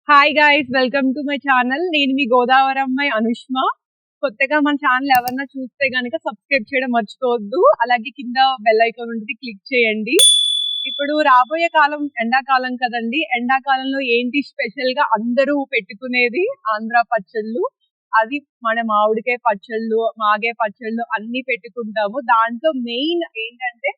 Hi guys, welcome to my channel. నేను మీ గోదావరి అమ్మాయి అనుష్మ. కొత్తగా మన ఛానల్ ఎవరన్నా చూస్తే గనుక సబ్స్క్రైబ్ చేయడం మర్చిపోవద్దు. అలాగే కింద బెల్ ఐకాన్ ఉంటుంది, క్లిక్ చేయండి. ఇప్పుడు రాబోయే కాలం ఎండాకాలం కదండి. ఎండాకాలంలో ఏంటి స్పెషల్ గా అందరూ పెట్టుకునేది ఆంధ్ర పచ్చళ్ళు. అది మన మామిడికాయ పచ్చళ్ళు, మాగాయ పచ్చళ్ళు అన్ని పెట్టుకుంటాము. దాంట్లో మెయిన్ ఏంటంటే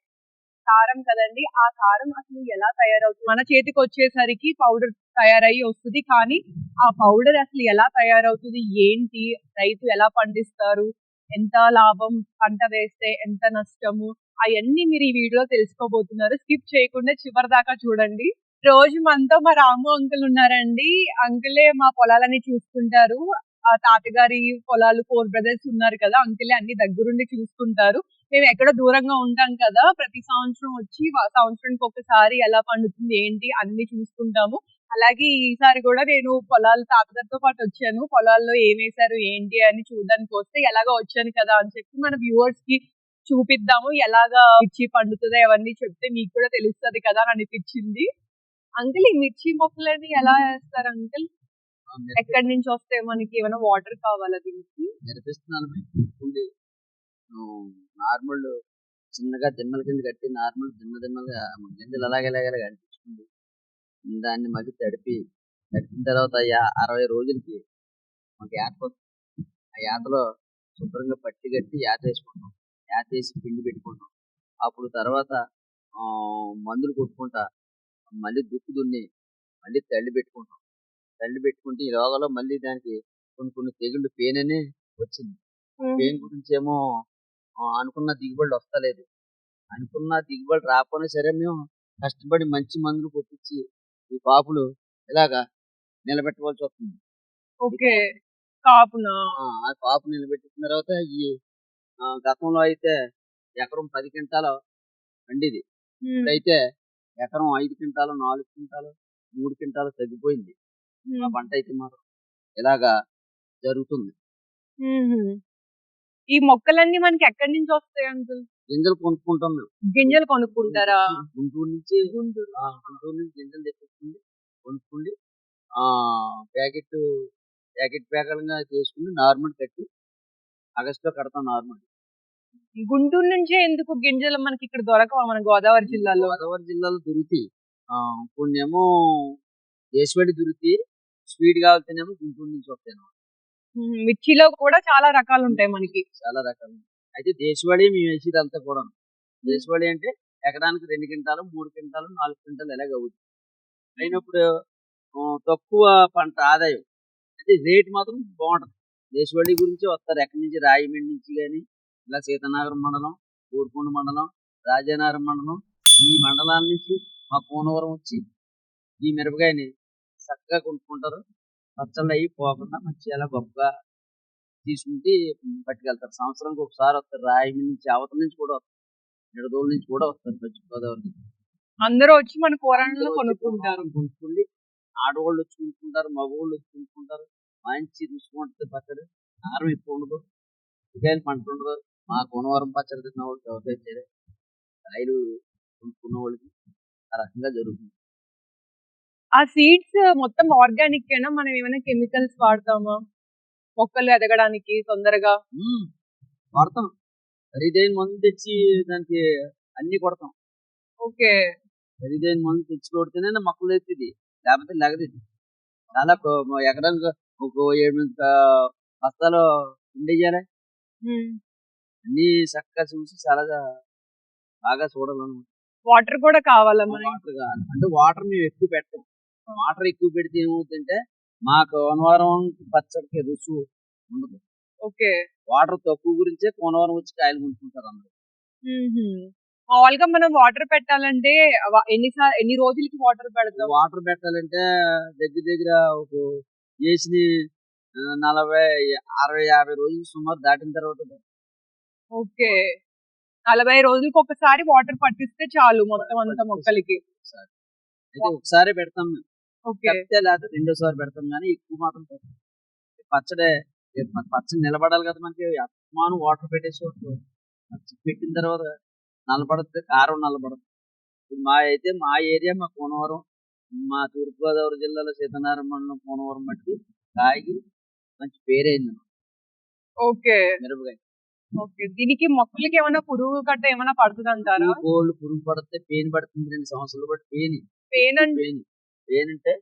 కారం కదండి. ఆ కారం అసలు ఎలా తయారవుతుంది? మన చేతికి వచ్చేసరికి పౌడర్ తయారయ్యి వస్తుంది. కానీ ఆ పౌడర్ అసలు ఎలా తయారవుతుంది, ఏంటి, రైతు ఎలా పండిస్తారు, ఎంత లాభం, పంట వేస్తే ఎంత నష్టము, అవన్నీ మీరు ఈ వీడియోలో తెలుసుకోబోతున్నారు. స్కిప్ చేయకుండా చివరి దాకా చూడండి. రోజు మనతో మా రాము అంకుల్ ఉన్నారండి. అంకులే మా పొలాలని చూసుకుంటారు. ఆ తాతగారి పొలాలు 4 బ్రదర్స్ ఉన్నారు కదా, అంకులే అన్ని దగ్గరుండి చూసుకుంటారు. మేము ఎక్కడో దూరంగా ఉంటాం కదా, ప్రతి సంవత్సరం వచ్చి సంవత్సరానికి ఒకసారి ఎలా పండుతుంది ఏంటి అన్ని చూసుకుంటాము. అలాగే ఈసారి కూడా నేను పొలాలు తాతగారితో పాటు వచ్చాను. పొలాల్లో ఏం వేశారు ఏంటి అని చూడడానికి వస్తే ఎలాగో వచ్చాను కదా అని చెప్పి మన వ్యూవర్స్ కి చూపిద్దాము. ఎలాగా మిర్చి పండుతుందో అవన్నీ చెప్తే మీకు కూడా తెలుస్తుంది కదా అని అనిపించింది. అంకుల్, ఈ మిర్చి మొక్కలని ఎలా వేస్తారు అంకుల్? ఎక్కడి నుంచి వస్తాయి? మనకి ఏమైనా వాటర్ కావాలా దీనికి? నేర్పిస్తున్నాను చూడండి. నార్మల్ చిన్నగా దిమ్మల కింద కట్టి నార్మల్ దిమ్మలుగా గింజలు అలాగే కనిపించుకుంది. దాన్ని మళ్ళీ తడిపిన తర్వాత 60 రోజులకి మాకు యాత వస్తుంది. ఆ యాతలో శుభ్రంగా పట్టి కట్టి యాత వేసుకుంటాం. యాత వేసి పిండి పెట్టుకుంటాం. అప్పుడు తర్వాత మందులు కొట్టుకుంటా మళ్ళీ దుక్కు దున్ని మళ్ళీ తల్లి పెట్టుకుంటాం. తల్లి పెట్టుకుంటే ఈ రోగంలో మళ్ళీ దానికి కొన్ని తెగుళ్ళు పెయిన్ అనే వచ్చింది. పెయిన్ గురించి ఏమో అనుకున్న దిగుబడి వస్తలేదు. అనుకున్న దిగుబడి రాకపోయినా సరే మేము కష్టపడి మంచి మందులు కొట్టించి ఈ కాపులు ఇలాగా నిలబెట్టవలసి వస్తుంది. ఓకే, కాపునా? ఆ కాపు నిలబెట్టిన తర్వాత ఈ గతంలో అయితే ఎకరం 10 క్వింటాలు పండిది. ఇప్పుడైతే ఎకరం 5 క్వింటాలు, 4 క్వింటాలు, 3 క్వింటాలు తగ్గిపోయింది. ఆ పంట అయితే మాత్రం ఇలాగా జరుగుతుంది. ఈ మొక్కలన్నీ మనకి ఎక్కడి నుంచి వస్తాయి అంకుల్? గింజలు కొనుక్కుంటాం మేము. గింజలు కొనుక్కుంటారా? గుంటూరు నుంచి గింజలు తెప్పించుకుని కొనుక్కుండి ప్యాకెట్లుగా చేసుకుని నార్మల్ కట్టి ఆగస్టులో కడతాం. నార్మల్ గుంటూరు నుంచే ఎందుకు గింజలు మనకి ఇక్కడ దొరకవా మన గోదావరి జిల్లాలో? గోదావరి జిల్లాలో దొరుకుతాయి. కొన్ని ఏమో దేశవాళీ దొరుకుతాయి. స్వీట్ కావాల్తేనేమో గుంటూరు నుంచి వస్తాయి. మిర్చిలో కూడా చాలా రకాలు ఉంటాయి మనకి. చాలా రకాలు. అయితే దేశవాళీ మేము వేసేది అంతా కూడా. దేశవాళీ అంటే ఎకరానికి 2 క్వింటాలు, 3 క్వింటాలు, 4 క్వింటాలు ఎలాగ అవుతుంది. అయినప్పుడు తక్కువ పంట ఆదాయం, అయితే రేట్ మాత్రం బాగుంటది. దేశవాళీ గురించి వస్తారు ఎక్కడి నుంచి, రాయమండ్రి నుంచి కానీ, ఇలా సీతానగరం మండలం, ఊరుకొండ మండలం, రాజానగరం మండలం, ఈ మండలాల నుంచి మా కోనవరం వచ్చి ఈ మిరపకాయని చక్కగా కొనుక్కుంటారు. పచ్చళ్ళు అయ్యి పోకుండా మంచి అలా గొప్పగా తీసుకుంటే పట్టుకెళ్తారు. సంవత్సరానికి ఒకసారి వస్తారు. రాయమండ్రి నుంచి, అవతల నుంచి కూడా వస్తారు, నిడదోలు నుంచి కూడా వస్తారు. పశ్చిమ గోదావరి నుంచి అందరూ వచ్చి మన కూరల్లో కొనుక్కుంటారు. కొనుక్కుండి ఆడవాళ్ళు వచ్చి కొనుక్కుంటారు, మగవాళ్ళు వచ్చి కొనుక్కుంటారు. మంచి రుచిగా ఉంటుంది పచ్చడి. కారం ఎక్కువ ఉండదు, ఉల్లిపాయలు పంట ఉండదు. మా కోనవరం పచ్చడి తిన్న వాళ్ళు ఎవరికైతే కాయలు కొనుక్కున్న వాళ్ళకి ఆ రకంగా జరుగుతుంది. ఆ సీడ్స్ మొత్తం ఆర్గానిక్ ఏనా? మనం ఏమైనా కెమికల్స్ వాడతామా మొక్కలు ఎదగడానికి తొందరగా? వాడతాం. ఖరీదైన మందు తెచ్చి దానికి అన్ని కొడతాం. ఓకే, ఖరీదైన మందు తెచ్చి కొడితేనే మొక్కలు ఎత్తిది, లేకపోతే లెగది. చాలా ఎకరానికి ఒక 7 బస్తాలు ఉండేయాలి. అన్ని చక్కగా చూసి చాలా బాగా చూడాలన్నమాట. వాటర్ కూడా కావాలా మనకి? వాటర్ కావాలి అంటే వాటర్ మేము ఎక్కువ పెట్టాం. వాటర్ ఎక్కువ పెడితే ఏమవుతుందంటే మాకు కోనవరం పచ్చడికి రుచి ఉండదు. ఓకే, వాటర్ తక్కువ గురించే కోనవరం వచ్చి కాయలు కొనుక్కుంటారు అందరూ. మామూలుగా మనం వాటర్ పెట్టాలంటే ఎన్ని రోజులకి వాటర్ పెడతాం? వాటర్ పెట్టాలంటే దగ్గర దగ్గర ఒక వేసిన 40, 60, 50 రోజులు సుమారు దాటిన తర్వాత. ఓకే, 40 రోజులకి ఒకసారి వాటర్ పట్టిస్తే చాలు మొత్తం అంతా మొక్కలకి. అయితే ఒకసారి పెడతాం మేము. ఓకే, లేకపోతే రెండోసారి పెడతాం, కానీ ఎక్కువ మాత్రం పెడతాం. పచ్చడి నిలబడాలి కదా మనకి. అత్మానం వాటర్ పెట్టేసి పెట్టిన తర్వాత నల్లబడుతుంది, కారం నల్లబడుతుంది. మా ఏరియా మా కోనవరం మా తూర్పుగోదావరి జిల్లాలో సీతనారాయణ మండలం పోనవరం మట్టి కాయకి మంచి పేరైంది ఓకే. మిరపకాయ. ఓకే. దీనికి మొక్కలకి ఏమైనా పురుగు గట్ట ఏమైనా పడుతదంటారా? కోళ్ళు పురుగు పడితే పెయిన్ పడుతుంది 2 సంవత్సరాలు బట్టి పెయిన్ పెయిన్ పెయిన్ పెయిన్ అంటే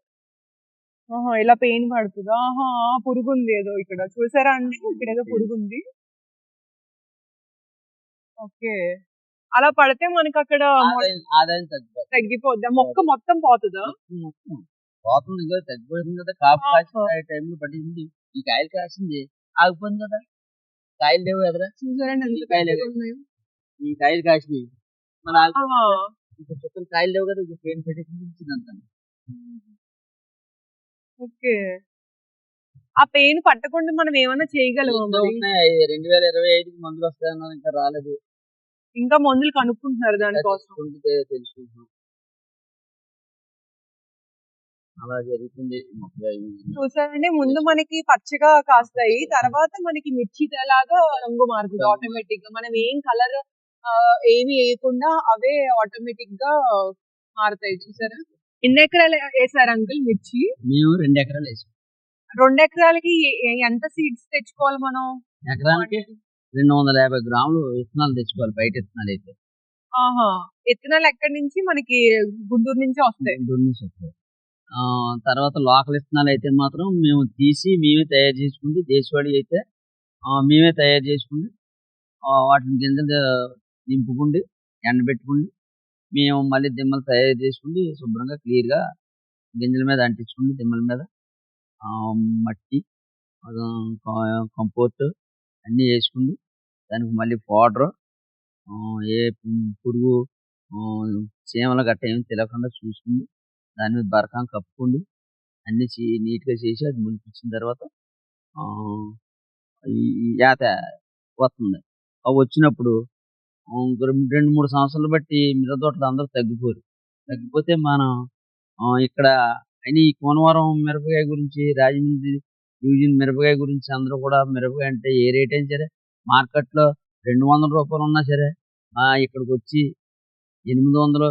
ఆహా! ఇలా పెయిన్ పడుతదా? ఆహా! పురుగుంది ఏదో ఇక్కడ. చూసారా అండి? ఇక్కడేదో పెయిన్ పురుగుంది. ఓకే. అలా పడితే మనకక్కడ ఆదాయం తగ్గిపోతుంది. తగ్గిపోద్దా? మొక్క మొత్తం పోతదా? మొత్తం పోతుంది కదా, తగ్గిపోతుంది కదా. కాపు కాసిన ఆహా! టైంలో పడింది. ఈ కాయలు కాసింది ఆగిపోయింది కదా. కాయలు లేవు ఎదరా. చూసారండి ఈ ఎంత కాయలు పెద్దగా ఉన్నాయో. ఈ కాయలు కాసినవి మన ఆహా! ఇప్పుడు చుక్కలు కాయలు లేవు కదా. ఇది పెయిన్ పెట్టిందంతా. ఓకే. ఆ పెయిన్ పట్టకుండా మనం ఏమన్నా చేయగలమా మరి? 2025 మందులు వస్తాయన్నారు, ఇంకా రాలేదు. ఇంకా మందులు కనుక్కుంటున్నారు దానికోసం. తెలుసుకుంటున్నాం. అలా జరుగుతుంది. చూసారండి ముందు మనకి పచ్చగా కాస్తాయి. తర్వాత మనకి మిర్చి లాగా రంగు మారుతుంది ఆటోమేటిక్ గా. మనం ఏం కలర్ ఏమి వేయకుండా అవే ఆటోమేటిక్ గా మారుతాయి. చూసారా? ఎన్ని ఎకరాలు వేసారు అంకుల్ మిర్చి? మేము 2 ఎకరాలు వేసాం. 2 ఎకరాలకి ఎంత సీడ్స్ తెచ్చుకోవాలి మనం? ఎకరానికి 250 గ్రాములు విత్తనాలు తెచ్చుకోవాలి, బయట విత్తనాలు అయితే. ఆహా! విత్తనాలు ఎక్కడి నుంచి? మనకి గుంటూరు నుంచి వస్తాయి. గుంటూరు నుంచి వస్తాయి. తర్వాత లోకల్ విత్తనాలు అయితే మాత్రం మేము తీసి మేమే తయారు చేసుకుంది. దేశవాళీ అయితే మేమే తయారు చేసుకుంది. వాటిని గింజలు నింపుకుండి ఎండబెట్టుకుండి మేము మళ్ళీ దిమ్మలు తయారు చేసుకుండి శుభ్రంగా క్లియర్గా గింజల మీద అంటించుకుండి, దిమ్మల మీద మట్టి కంపోస్ట్ అన్నీ వేసుకుంది. దానికి మళ్ళీ పౌడరు ఏ పురుగు చీమలు గట్ట ఏమి తెలియకుండా చూసుకుంది. దాని మీద బరకం కప్పుకుండి అన్నీ నీట్గా చేసి అది మొలిపించిన తర్వాత ఈ యాత వస్తుంది. అవి వచ్చినప్పుడు 2-3 సంవత్సరాలు బట్టి మిరప తోటలు అందరూ తగ్గిపోతే మనం ఇక్కడ అయినా ఈ కోనవరం మిరపకాయ గురించి, రాజమండ్రి డివిజన్ మిరపకాయ గురించి అందరూ కూడా మిరపకాయ అంటే ఏ రేట్ అయినా సరే మార్కెట్లో 200 రూపాయలు ఉన్నా సరే ఇక్కడికి వచ్చి 800,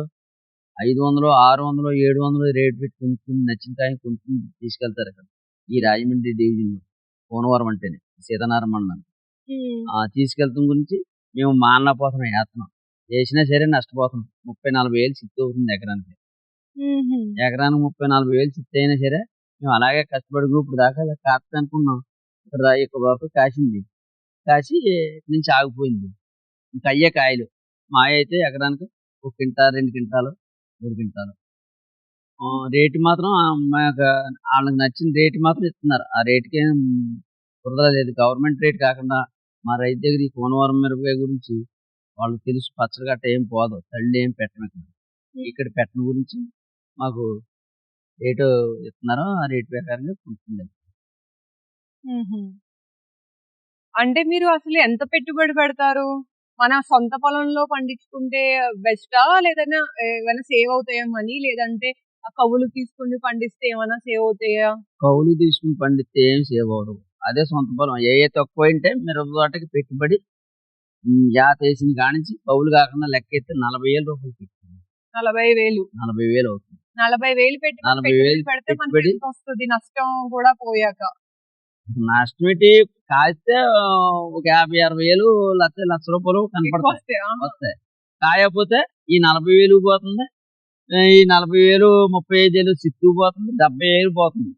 500, 600, 700 రేట్ పెట్టి కొనుక్కుని నచ్చిన కాయని కొనుక్కుని తీసుకెళ్తారు ఇక్కడ ఈ రాజమండ్రి డివిజన్లో. కోనవరం అంటేనే సీతనారాయణ మండలం తీసుకెళ్తాం గురించి మేము మానలేకపోతున్నాం. వేసినా సరే నష్టపోతున్నాం. 30-40 వేలు చిత్తు అవుతుంది ఎకరానికి. ఎకరానికి 30-40 వేలు చిత్తు అయినా సరే మేము అలాగే కష్టపడి ఇప్పుడు దాకా కాస్త అనుకున్నాం. ఇక్కడ వరకు కాసింది, కాసి నుంచి ఆగిపోయింది. ఇంకా అయ్యే కాయలు మా అయితే ఎకరానికి 1 క్వింటా, 2 క్వింటాలు, 3 క్వింటాలు. రేటు మాత్రం వాళ్ళకి నచ్చిన రేటు మాత్రం ఇస్తున్నారు. ఆ రేటుకి ఏం వృధా లేదు. గవర్నమెంట్ రేట్ కాకుండా మా రైతు దగ్గర ఈ కోనవరం మిరపకాయ గురించి వాళ్ళకి తెలుసు. పచ్చడి గట్ట ఏం పోదు, తల్లి ఏం పెట్టను ఇక్కడ పెట్టిన గురించి మాకు రేటు ఇస్తున్నారో ఆ రేటు ప్రకారంగా కొనుక్కుంది. అంటే మీరు అసలు ఎంత పెట్టుబడి పెడతారు? మన సొంత పొలంలో పండించుకుంటే బెస్టా? లేదన్నా ఏమైనా సేవ్ అవుతాయా మనీ? లేదంటే కవులు తీసుకుని పండిస్తే ఏమైనా సేవ్ అవుతాయా? కవులు తీసుకుని పండిస్తే ఏం సేవ్ అవ్వదు. అదే సొంత పొలం ఏ తక్కువ అంటే మిరప తోటకి పెట్టుబడి యాత వేసిన కానించి కవులు కాకుండా లెక్క అయితే 40,000 రూపాయలు పెట్టుకుంది. 40,000 అవుతుంది. 40,000 పెట్టుబడి పెడితే మనకి ఎంత వస్తుంది నష్టం కూడా పోయాక? నష్టం ఏంటి? కాస్తే ఒక 50-60 వేలు, లక్ష రూపాయలు కనపడతాయి, వస్తాయి. కాయకపోతే ఈ 40,000 పోతుంది, ఈ 40,000, 35,000 చిత్తు పోతుంది, 70,000 పోతుంది.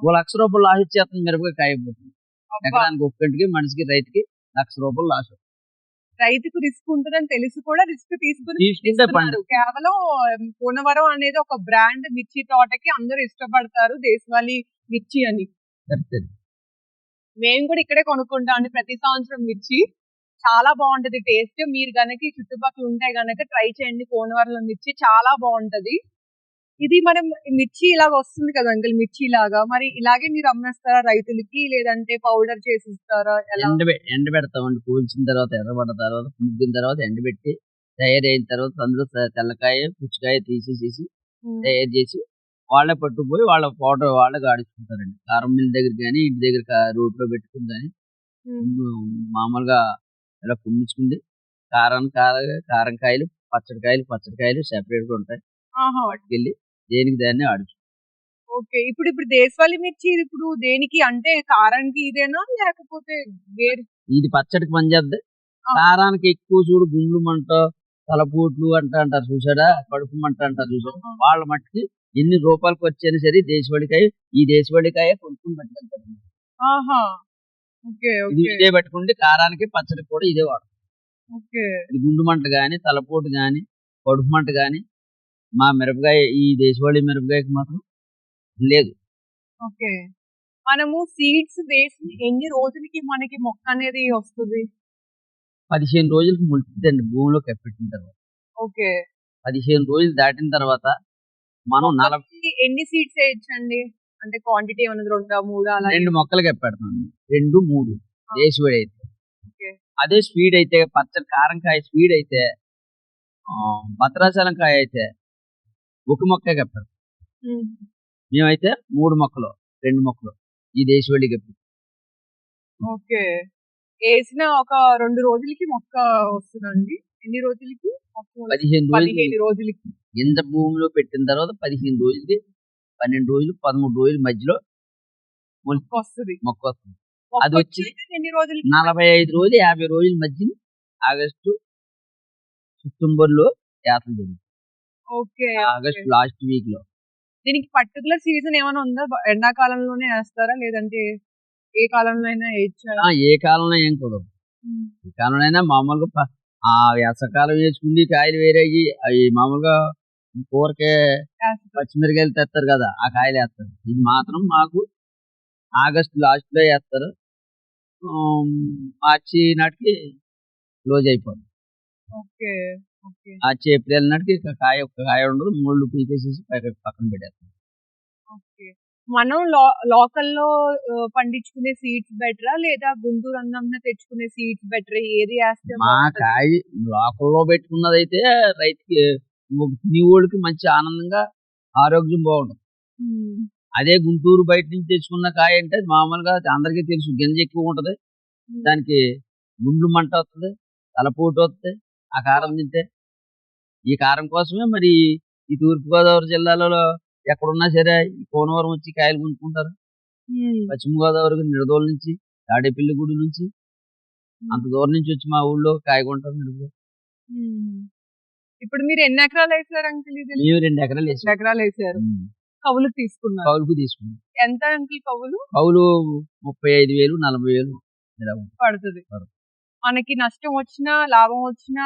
1 లక్ష రూపాయలు లాస్ ఇచ్చేస్తుంది మిరపకాయ కాయపోతుంది. ఎకరానికి ఒక్కటికి మనిషికి రైతుకి 1 లక్ష రూపాయలు లాస్. రైతుకు రిస్క్ ఉంటుందని తెలిసి కూడా రిస్క్ తీసుకుని కేవలం కోనవరం అనేది ఒక బ్రాండ్ మిర్చి తోటకి అందరూ ఇష్టపడతారు, దేశవాళీ మిర్చి అని. మేము కూడా ఇక్కడే కొనుక్కుంటాం అండి ప్రతి సంవత్సరం మిర్చి. చాలా బాగుంటది టేస్ట్. మీరు గనక చుట్టుపక్కల ఉంటే గనక ట్రై చేయండి. కోనవరంలో మిర్చి చాలా బాగుంటది. ఇది మనం మిర్చి ఇలాగ వస్తుంది కదా అంకుల్, మిర్చి లాగా మరి ఇలాగే మీరు అమ్మేస్తారా రైతులకి, లేదంటే పౌడర్ చేసి ఇస్తారా? ఎండబెడతామండి. కూల్చిన తర్వాత ఎర్రబడ్డ తర్వాత ముగ్గిన తర్వాత ఎండబెట్టి తయారైన తర్వాత అందులో తెల్లకాయ పుచ్చికాయ తీసేసి తయారు చేసి వాళ్ళే పట్టుకుపోయి వాళ్ళ పౌడర్ వాళ్ళే ఆడించుకుంటారండి. కారం మిల్ దగ్గర కానీ ఇంటి దగ్గర రోడ్లో పెట్టుకుని కానీ మామూలుగా ఇలా కుమ్మించుకుంది. కారం కాయలు, పచ్చడి కాయలు సెపరేట్గా ఉంటాయి. పట్టుకెళ్ళి దేనికి దాన్ని ఆడుచు. ఓకే. ఇప్పుడు ఇప్పుడు దేశవాళీ మిర్చి ఇప్పుడు దేనికి అంటే కారానికి ఇదేనా లేకపోతే వేరే? ఇది పచ్చడికి పనిచేద్ది. ఆ! కారానికి ఎక్కువ చూడు గుండ్లు మంట, తలపోట్లు అంటారు చూసాడా, కడుపు మంట అంటారు చూసాడా, ఆహా! వాళ్ళ మట్టుకి ఎన్ని రూపాయలకి వచ్చైనా సరే దేశవాళికాయ, ఈ దేశవాళికాయ కొనుక్కొని పట్టుకెళ్తారు. ఆహా! ఓకే. ఓకే. ఇదే పట్టుకుంటే కారానికి పచ్చడికి కూడా ఇదే వాడతాం. ఓకే. ఇది గుండు మంట గాని, తలపోటు గాని, కడుపు మంట గాని మా మిరపకాయ ఈ దేశవాళీ మిరపకాయకి మాత్రం లేదు. ఓకే. మనము సీడ్స్ వేసి ఎన్ని రోజులకి మనకి మొక్క అనేది వస్తది? 15 రోజులకి మొలుస్తుందండి భూమిలో కప్పెట్టిన తర్వాత. ఓకే. 15 రోజులు దాటిన తర్వాత మనం మొక్కకి ఎన్ని సీడ్స్ ఏయొచ్చండి? అంటే క్వాంటిటీ ఏమన్నా 2, 3 అలా? 2 మొక్కలు కప్పెడతాం. 2, 3 ఆ! దేశవాళీ అయితే. ఓకే. అదే స్వీడ్ అయితే పచ్చడి కారంకాయ స్వీడ్ అయితే భద్రాచలం కాయ అయితే ఒక మొక్కే కప్పెడతాం. హ్మ్. మేమైతే 3 మొక్కలు, 2 మొక్కలు ఈ దేశవాళీ కప్పెడతాం. ఓకే. ఏసిన ఒక 2 రోజులకి మొక్క వస్తదండి? ఎన్ని రోజులకి మొక్క మొలుస్తది? 15 రోజులు 15 రోజులకి. గింజ భూమిలో పెట్టిన తర్వాత 15 రోజులకి 12 రోజులు, 13 రోజుల మధ్యలో మొక్కొస్తది. మొక్క వస్తుంది. అది వచ్చి మొక్కొచ్చాక ఎన్ని రోజులకి? 45 రోజులు, 50 రోజుల మధ్య ఆగస్టు, సెప్టెంబర్‌లో యాత్రలు జరుగుతాయి. ఓకే. ఓకే. ఆగస్ట్ లాస్ట్ వీక్‌లో. దీనికి పర్టిక్యులర్ సీజన్ ఏమైనా ఉందా? ఎండాకాలంలోనే ఏస్తారా? లేదంటే ఏ కాలంలో అయినా ఏయొచ్చా? ఏ కాలంలో ఏం కుదరదు. హ్మ్. ఏ కాలంలోనైనా మామూలుగా వేసవికాలం వేసుకుంది కాయలు వేరేయి అవి మామూలుగా కూరకే ఏస్తారు. పచ్చిమిరకాయలు తెస్తారు కదా, ఆ కాయలు వేస్తారు. ఇది మాత్రం మాకు ఆగస్ట్ లాస్ట్‌లో వేస్తారు. మార్చి నాటికి క్లోజ్ అయిపోద్ది. ఓకే. ఓకే. మార్చి, ఏప్రిల్ నాటికి ఇక ఒక్క కాయ ఉండదు. ముళ్ళు పీకేసేసి పక్కన పెట్టేస్తాం. ఓకే. మనం లోకల్‌లో పండించుకునే సీడ్స్ బెటరా? లేదా గుంటూరు అన్నంన తెచ్చుకునే సీడ్స్ బెటరా? ఏది ఏస్తే మా బావుంటది? కాయ లోకల్‌లో పెట్టుకున్నదైతే రైతుకి తినేవోళ్ళకి మంచి ఆనందంగా ఆరోగ్యం బాగుంటది. హ్మ్. అదే గుంటూరు బయట నుంచి తెచ్చుకున్న కాయ అంటే మామూలుగా అందరికీ తెలుసు గింజ ఎక్కువ ఉంటది. హ్మ్. దానికి గుండ్లు మంట వత్తది. తలపోటు వత్తది. ఆ కారం తింటే. ఈ కారం కోసమే మరి ఈ తూర్పుగోదావరి జిల్లాలలో ఎక్కడున్నా సరే ఈ కోనవరం వచ్చి కాయలు కొనుక్కుంటారు. హ్మ్. పశ్చిమ గోదావరికి నిడదవోలు నుంచి, తాడేపల్లిగూడెం నుంచి అంత హ్మ్. దూరం నుంచి వచ్చి మా ఊళ్ళో కాయ కొంటారు నిడదవోలు. హ్మ్. ఇప్పుడు మీరు ఎన్ని ఎకరాలేసారు అంకుల్ ఇది? మేము 2 ఎకరాలు 2 వేసాం. ఎకరాలేసారు. హ్మ్. కవులుకి తీసుకున్నారు. కౌలుకు తీసుకున్నాం. ఎంత అంకుల్ కవులు? కౌలు 35,000, 40,000 ఇలా ఉంటుంది. పడతది. పడతది. మనకి నష్టం వచ్చినా, లాభం వచ్చినా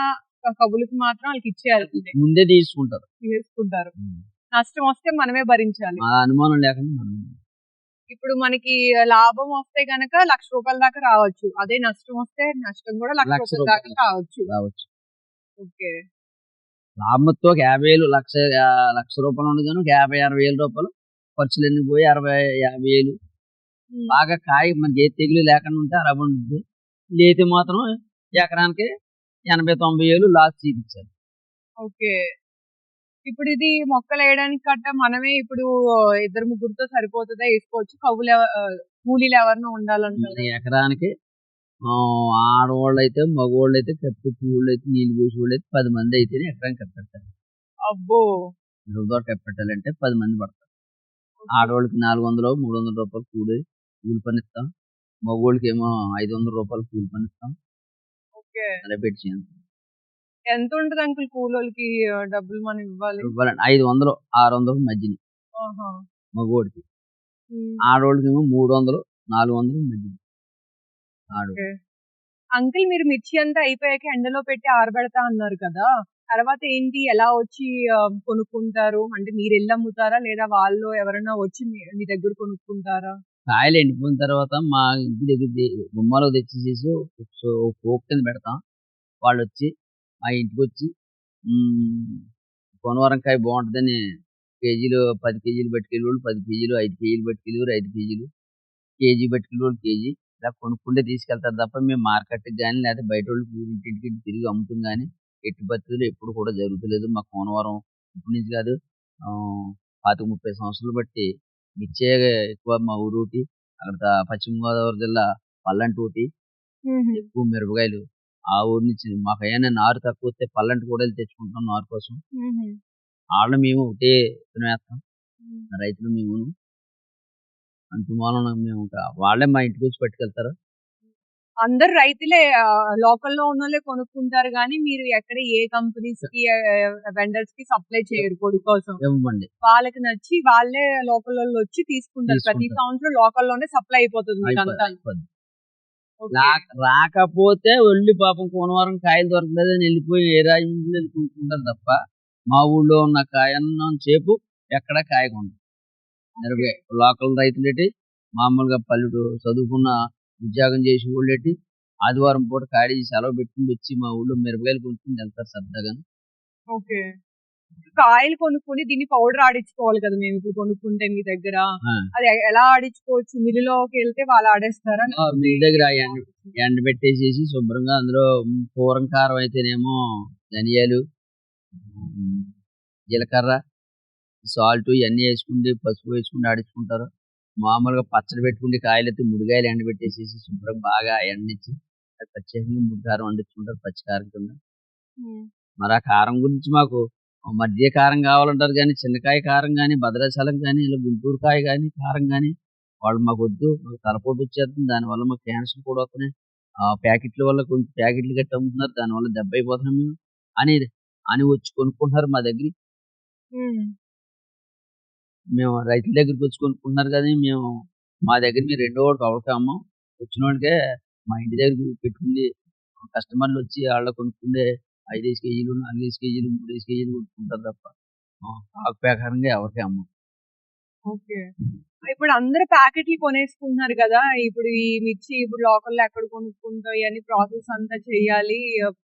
కవులుకి మాత్రం ఆళ్ళకిచ్చేయాల్సిందే. ముందే తీసుకుంటారు. తీసుకుంటారు. హ్మ్. నష్టం వస్తే మనమే భరించాలి. మా అనుమానం లేకుండా మనం ఇప్పుడు మనకి లాభం వస్తే గనక రూ. 1,00,000 దాకా రావచ్చు. అదే నష్టం వస్తే నష్టం కూడా రూ. 1,00,000 1,00,000 దాకా రావచ్చు. రావచ్చు. ఓకే. లాభంతో ఒక 50,000 లక్ష రూపాయలు ఉండగాను ఒక 50, 60,000 రూపాయలు ఖర్చులన్నీ పోయి 60, 50,000 హ్మ్. బాగా కాయ మనకి ఏ తెగులు లేకుండా ఉంటే అలా పండుద్ది. లేతే మాత్రం ఎకరానికి 80, 90,000 లాస్ చూపించాలి. ఓకే. ఇప్పుడు ఇది మొక్కలేయడానికి గట్టా మనమే ఇప్పుడు ఇద్దరు ముగ్గురితో సరిపోతదా? ఏసుకోవచ్చు. కూలీలు ఎవరైనా ఉండాలంటారా? మన ఎకరానికి ఆడవాళ్ళైతే, మగవాళ్ళైతే కప్పెట్టేవాళ్ళైతే, నీళ్ళు పోసేవాళ్ళైతే 10 మంది అయితేనే ఎకరానికి కప్పెట్టాలి. అబ్బో! మిరపతోట కప్పెట్టాలంటే 10 మంది పడతారు. ఓకే. ఆడవాళ్ళకి 400, 300 రూపాయలు కూలి పనిస్తాం. మగోళ్ళకేమో 500 రూపాయలు కూలి పనిస్తాం. ఓకే. అలా పెట్టి చేస్తాం. ఎంతుంటది అంకుల్ కూలోళ్ళకి డబ్బులు మనం ఇవ్వాలి? ఇవ్వాలండి 500, 600 మధ్యన ఆహా! మగోడికి. హ్మ్. ఆడోళ్ళకేమో 300, 400 మధ్యన ఆడోళ్ళు. ఓకే. అంకుల్ మీరు మిర్చి అంతా అయిపోయాక ఎండలో పెట్టి ఆరబెడతా అన్నారు కదా! తర్వాత ఏంటి? ఎలా వచ్చి కొనుక్కుంటారు? అంటే మీరెళ్లి అమ్ముతారా? లేదా వాళ్ళు ఎవరైనా వచ్చి మీ దగ్గర కొనుక్కుంటారా? కాయలు ఎండిపోయిన తర్వాత మా ఇంటి దగ్గర గుమ్మాలో తెచ్చేసేసి ఒక పోపు కింద పెడతాం. వాళ్ళొచ్చి మా ఇంటికొచ్చి పొనవరంకాయ బాగుంటుందని కేజీలు 10 కేజీలు పట్టుకెళ్ళేవాళ్ళు 10 కేజీలు, 5 కేజీలు పట్టుకెళ్ళేవారు 5 కేజీలు, కేజీ పట్టుకెళ్ళేవాళ్ళు కేజీ ఇలా కొనుక్కుంటే తీసుకెళ్తారు తప్ప మేము మార్కెట్‌కి గాని లేకపోతే బయటోళ్ళకి ఇంటింటికి తిరిగి అమ్ముతాం గాని ఎట్టి పరిస్థితుల్లో ఎప్పుడు కూడా జరుగుతలేదు. మా కోనవరం ఇప్పటి నుంచి కాదు 25, 30 సంవత్సరాలు బట్టి మిర్చే ఎక్కువ మా ఊరోటి. అక్కడ పశ్చిమ గోదావరి జిల్లా పల్లంటోటి హుహు. ఎక్కువ మిరపకాయలు. ఆ ఊరు నుంచి మాకేమైనా నారు తక్కువొస్తే పల్లంటి కూడా ఎళ్లి తెచ్చుకుంటాం నారు కోసం. హుహు. వాళ్ళు మేము ఒకటే విత్తనం వేస్తాం. రైతులు మేము అందువలన మేము వాళ్ళే మా ఇంటికి వచ్చి పట్టుకెళ్తారు. అందరు రైతులే లోకల్లో ఉన్నోళ్ళే కొనుక్కుంటారు కానీ మీరు ఎక్కడ ఏ కంపెనీస్ కి వెండర్స్ కి సప్లై చేయరు పొడి కోసం. ఇవ్వండి వాళ్ళకి నచ్చి వాళ్ళే లోకల్ వాళ్ళు వచ్చి తీసుకుంటారు. ప్రతి తీసుకుంటారు. సంవత్సరం లోకల్లోనే సప్లై అయిపోతుంది మీకు అంతా. అయిపోద్ది. ఓకే. రాకపోతే వెళ్ళి పాపం కోనవరం కాయలు దొరకలేదని వెళ్ళిపోయి ఏ రాజమండ్రి వెళ్ళి కొనుక్కుంటారు తప్ప మా ఊళ్ళో ఉన్న కాయన్నం చేపు ఎక్కడ కాయ కొండ మిరపకాయ లోకల్ రైతులేటి మామూలుగా పల్లెటూరు చదువుకున్న ఉద్యోగం చేసి ఊళ్ళేటి ఆదివారం పూట కాడి సెలవు పెట్టుకుని వచ్చి మా ఊళ్ళో మిరపకాయలు కొనుక్కుని వెళ్తారు సరదాగా. ఓకే. కాయలు కొనుక్కొని దీన్ని పౌడర్ ఆడించుకోవాలి కదా మేము ఇప్పుడు కొనుక్కుంటే మీ దగ్గర. అది ఎలా ఆడించుకోవచ్చు? మిల్లులోకి వెళ్తే వాళ్ళు ఆడేస్తారా? మీ దగ్గర ఎండ పెట్టేసేసి శుభ్రంగా అందులో కూరం కారం అయితేనేమో ధనియాలు జీలకర్ర సాల్ట్ ఇవన్నీ వేసుకుంటే పసుపు వేసుకుంటే ఆడించుకుంటారు. మామూలుగా పచ్చడి పెట్టుకుంటే కాయలు అయితే ముడికాయలు ఎండ పెట్టేసేసి శుభ్రం బాగా ఎండిచ్చి అది ప్రత్యేకంగా ముడి కారం వండించుకుంటారు పచ్చికారం కింద. మరి ఆ కారం గురించి మాకు మధ్య కారం కావాలంటారు కానీ చిన్నకాయ కారం కానీ భద్రాచలం కానీ ఇలా గుంటూరు కాయ కానీ కారం కానీ వాళ్ళు మాకు వద్దు, మాకు తలపోటు వచ్చేస్తుంది, దానివల్ల మాకు క్యాన్సర్ కూడా వస్తున్నాయి, ప్యాకెట్ల వల్ల కొంచెం ప్యాకెట్లు కట్టి అమ్ముతున్నారు, దానివల్ల దెబ్బ అయిపోతున్నాం మేము అని అని వచ్చి కొనుక్కుంటున్నారు మా దగ్గర. మేము రైతుల దగ్గరికి వచ్చి కొనుక్కుంటున్నారు కానీ మేము మా దగ్గర మీరు రెండో వాడికి అవకాము వచ్చిన వాడికే మా ఇంటి దగ్గర పెట్టుకుంది కస్టమర్లు వచ్చి వాళ్ళ కొనుక్కుండే 5 కేజీలు 4 కేజీలు 3 కేజీలు కొనుక్కుంటారు తప్ప ఆకు ప్రకారంగా ఎవరికి అమ్మ. ఓకే. ఇప్పుడు అందరూ ప్యాకెట్లు కొనేసుకుంటున్నారు కదా. ఇప్పుడు ఈ మిర్చి ఇప్పుడు లోకల్లో ఎక్కడ కొనుక్కుంటాయి అని ప్రాసెస్ అంతా చేయాలి,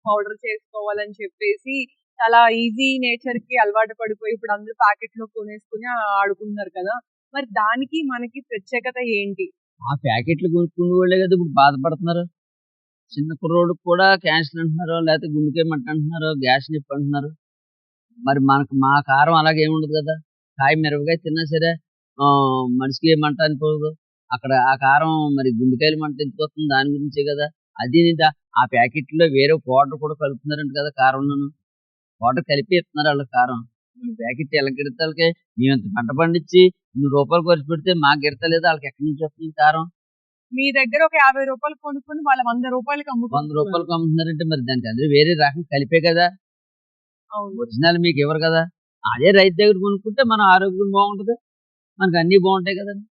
పౌడర్ చేసుకోవాలని చెప్పేసి చాలా ఈజీ నేచర్ కి అలవాటు పడిపోయి ఇప్పుడు అందరూ ప్యాకెట్లో కొనేసుకుని ఆడుకుంటున్నారు కదా. మరి దానికి మనకి ప్రత్యేకత ఏంటి? ఆ ప్యాకెట్లు కొనుక్కునే వాళ్ళే కదా ఇప్పుడు బాధపడుతున్నారు. చిన్న కుర్రోళ్ళకి కూడా క్యాన్సర్ అంటున్నారు, లేకపోతే గుండెకేమంట అంటున్నారు, గ్యాస్ నొప్పి అంటున్నారు. మరి మా కారం అలాగే ఉండదు కదా. కాయ మిరపకాయ తిన్నా సరే మనిషికి ఏమంట అనిపోదు. అక్కడ ఆ కారం మరి గుండెకాయలు మంట ఎందుకు వస్తుంది దాని గురించే కదా. అది ఆ ప్యాకెట్లో వేరే పౌడర్ కూడా కలుపుతున్నారంట కదా కారంలోను. పౌడర్ కలిపి ఇస్తున్నారు వాళ్ళ కారం. ప్యాకెట్ ఎలా గిడతలకి మేము పంట పండించి ₹100 ఖర్చు పెడితే మాకు గిడతలేదు, వాళ్ళకి ఎక్కడి నుంచి వస్తుంది కారం? మీ దగ్గర ఒక ₹50 కొనుక్కొని వాళ్ళు ₹100 అమ్ముతున్నారంటే మరి దానికి అందరూ వేరే రకం కలిపే కదా, ఒరిజినల్ మీకు ఇవ్వరు కదా. అదే రైతు దగ్గర కొనుక్కుంటే మన ఆరోగ్యం బాగుంటది, మనకు అన్ని బాగుంటాయి కదండి.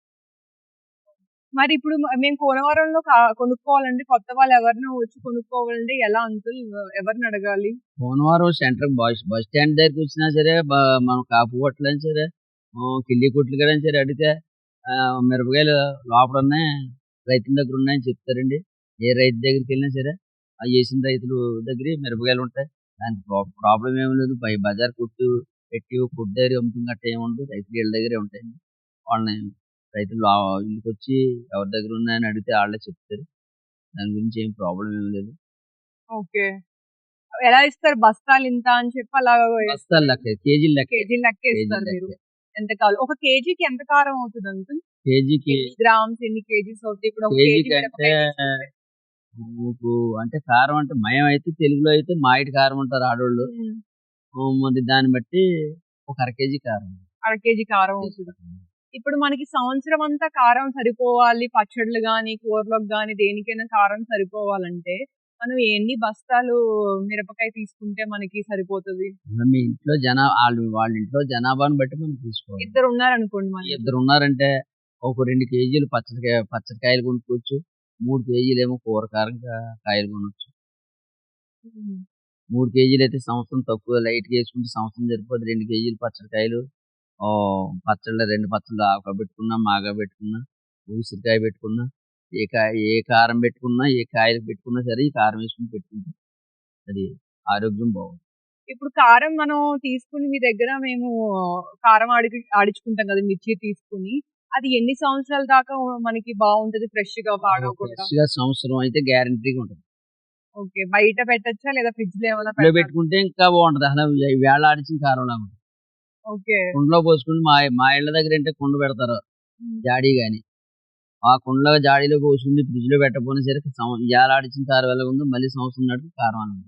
మరి ఇప్పుడు మేము కోనవరంలో కొనుక్కోవాలంటే కొత్త వాళ్ళు ఎవరినో వచ్చి కొనుక్కోవాలంటే ఎలా అంకుల్, ఎవరిని అడగాలి? కోనవరం సెంటర్ బస్ స్టాండ్ దగ్గరికి వచ్చినా సరే మనం కాపు కొట్లైనా సరే కిల్లి కొట్లు కూడా సరే అడిగితే మిరపకాయలు లోపల ఉన్నాయి రైతుల దగ్గర ఉన్నాయని చెప్తారండి. ఏ రైతు దగ్గరికి వెళ్ళినా సరే ఆ వేసిన రైతులు దగ్గర మిరపకాయలు ఉంటాయి. దానికి ప్రాబ్లం ఏమి లేదు. బజార్ కొట్టు పెట్టి కొట్టు దగ్గర అమ్ముతుంది గట్ట ఏమి ఉండదు, రైతుల ఇళ్ళ దగ్గరే ఉంటాయండి. వాళ్ళని రైతులు ఇంటికి వచ్చి ఎవరి దగ్గర ఉన్నాయని అడిగితే వాళ్ళే చెప్తారు. దాని గురించి ఏం ప్రాబ్లం ఏమి లేదు. ఓకే. ఎలా ఇస్తారు? బస్తాలు ఇంత అని చెప్పి అలా బస్తాలు లెక్క, కేజీలు లెక్క ఇస్తారు మీరు. ఎంత కావాలి? ఒక కేజీకి ఎంత కారం అవుతుంది అంకుల్? కేజీకి గ్రామ్స్ ఎన్ని కేజీస్ అవుతాయి? ఇప్పుడు కేజీకి అంటే కారం అంటే మయం అయితే తెలుగులో అయితే మాయిటి కారం అంటారు ఆడోళ్ళు. మరి దాన్ని బట్టి ఒక అర కేజీ కారం అవుతుంది. ఇప్పుడు మనకి సంవత్సరం అంతా కారం సరిపోవాలి, పచ్చళ్ళు గాని కూరలకు గాని దేనికైనా కారం సరిపోవాలంటే మనం ఎన్ని బస్తాలు మిరపకాయ తీసుకుంటే మనకి సరిపోతుంది? మీ ఇంట్లో వాళ్ళ ఇంట్లో జనాభాను బట్టి మనం తీసుకోవాలి. ఇద్దరు ఉన్నారనుకోండి, మన ఇద్దరు ఉన్నారంటే ఒక 2 కేజీలు పచ్చడికాయలు కొనుక్కోవచ్చు, 3 కేజీలు ఏమో కూరకారం కాయలు కొనవచ్చు. 3 కేజీలు అయితే సంవత్సరం తక్కువ లైట్గా వేసుకుంటే సంవత్సరం సరిపోదు. 2 కేజీలు పచ్చడికాయలు పచ్చళ్ళు 2 పచ్చళ్ళు ఆక పెట్టుకున్నా, మాగా పెట్టుకున్నా, ఉసిరికాయ పెట్టుకున్నా, ఏ కారం పెట్టుకున్నా, ఏ కాయలు పెట్టుకున్నా సరే ఈ కారం వేసుకుని పెట్టుకుంటాం, అది ఆరోగ్యం బాగుంది. ఇప్పుడు కారం మనం తీసుకుని మీ దగ్గర మేము కారం ఆడించుకుంటాం కదా మిర్చి తీసుకుని, అది ఎన్ని సంవత్సరాల దాకా మనకి బాగుంటది ఫ్రెష్ గా పాడవకుండా? సంవత్సరం అయితే గ్యారంటీగా ఉంటుంది. ఓకే. బయట పెట్టచ్చా లేదా ఫ్రిడ్జ్ లో ఏమైనా పెట్టుకుంటే ఇంకా బాగుంటది. అసలు వేళ ఆడిచిన కారం లాగా ఉంటుంది. ఓకే. కుండలో పోసుకుని మా ఇళ్ళ దగ్గర అంటే కుండ పెడతారు జాడీ గాని, ఆ కుండలో జాడీలో పోసుకుని ఫ్రిడ్జ్ లో పెట్టకపోయినా సరే వేళ ఆడిచిన కారం ఎలా ఉందో మళ్ళీ సంవత్సరం నాటికి కారం అని.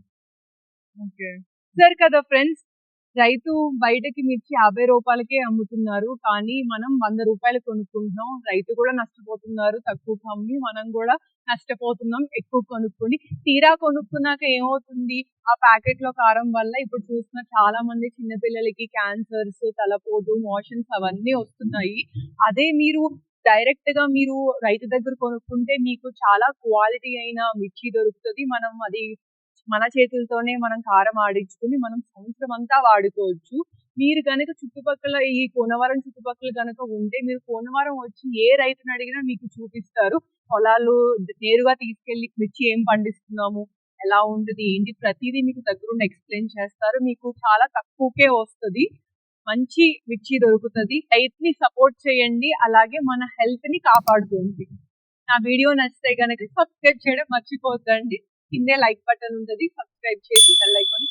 ఓకే. సరే కదా ఫ్రెండ్స్, రైతు బయటకి మిర్చి 50 రూపాయలకే అమ్ముతున్నారు. కానీ మనం 100 రూపాయలు కొనుక్కుంటున్నాం. రైతు కూడా నష్టపోతున్నారు తక్కువకి అమ్మి. మనం కూడా నష్టపోతున్నాం ఎక్కువ కొనుక్కొని. తీరా కొనుక్కున్నాక ఏమవుతుంది? ఆ ప్యాకెట్‌లో కారం వల్ల ఇప్పుడు చూస్తున్న చాలా మంది చిన్న పిల్లలకి క్యాన్సర్స్, తలపోటు, మోషన్స్ అవన్నీ వస్తున్నాయి. అదే మీరు డైరెక్ట్‌గా మీరు రైతు దగ్గర కొనుక్కుంటే మీకు చాలా క్వాలిటీ అయిన మిర్చి దొరుకుతది. మనం అది మన చేతులతోనే మనం కారం ఆడించుకొని మనం సంవత్సరం అంతా వాడుకోవచ్చు. మీరు గనక చుట్టుపక్కల ఈ కోనవరం చుట్టుపక్కల గనక ఉంటే మీరు కోనవరం వచ్చి ఏ రైతుని అడిగినా మీకు చూపిస్తారు. పొలాలు నేరుగా తీసుకెళ్ళి మిర్చి ఏం పండిస్తున్నాము, ఎలా ఉంటది, ఏంటి ప్రతీదీ మీకు దగ్గరుండి ఎక్స్‌ప్లెయిన్ చేస్తారు. మీకు చాలా తక్కువకే వస్తది. మంచి మిర్చి దొరుకుతది. రైతుని సపోర్ట్ చేయండి. అలాగే మన హెల్త్‌ని కాపాడుకోండి. నా వీడియో నచ్చితే గనక సబ్స్క్రైబ్ చేయడం మర్చిపోవద్దండి. కిందే లైక్ బటన్ ఉంటది. సబ్స్క్రైబ్ చేసి బెల్ ఐకాన్